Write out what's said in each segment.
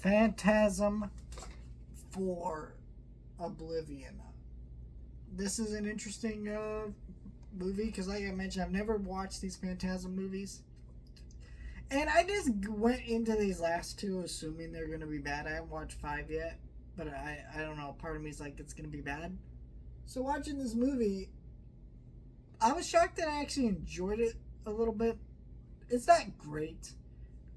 Phantasm for Oblivion. This is an interesting movie because, like I mentioned, I've never watched these Phantasm movies. And I just went into these last two assuming they're going to be bad. I haven't watched 5 yet, but I don't know. Part of me is like, it's going to be bad. So watching this movie, I was shocked that I actually enjoyed it a little bit. It's not great.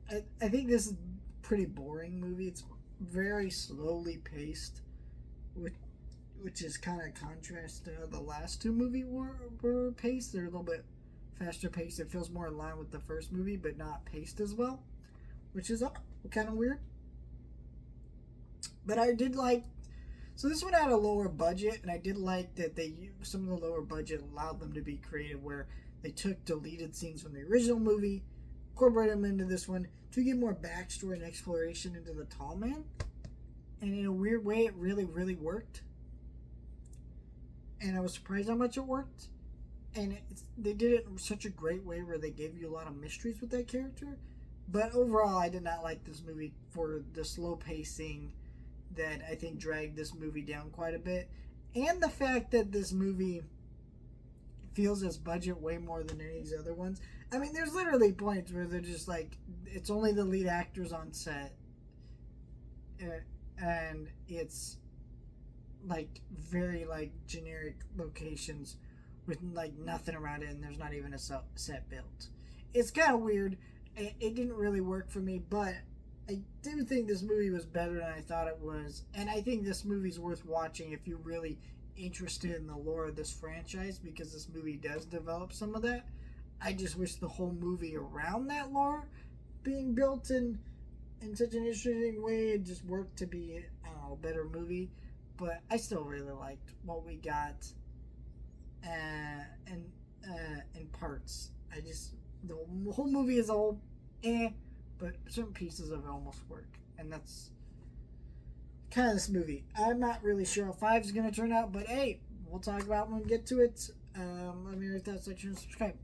I think this is a pretty boring movie. It's very slowly paced, which is kind of contrast to the last two movies were paced. They're a little bit faster paced. It feels more in line with the first movie, but not paced as well, which is kind of weird. But I did like. So this one had a lower budget, and I did like that some of the lower budget allowed them to be creative, where they took deleted scenes from the original movie, incorporated them into this one to get more backstory and exploration into the Tall Man. And in a weird way, it really, really worked. And I was surprised how much it worked. And they did it in such a great way where they gave you a lot of mysteries with that character. But overall, I did not like this movie for the slow pacing that I think dragged this movie down quite a bit. And the fact that this movie feels its budget way more than any of these other ones. I mean, there's literally points where they're just like, it's only the lead actors on set. And it's like very like generic locations with like nothing around it, and there's not even a set built. It's kind of weird. It didn't really work for me, but I do think this movie was better than I thought it was, and I think this movie's worth watching if you're really interested in the lore of this franchise, because this movie does develop some of that. I just wish the whole movie around that lore being built in such an interesting way, it just worked to be a better movie. But I still really liked what we got in parts. The whole movie as a whole, but certain pieces of it almost work. And that's kind of this movie. I'm not really sure how 5 is going to turn out, but hey, we'll talk about it when we get to it. Let me know your thoughts, like, share, and subscribe.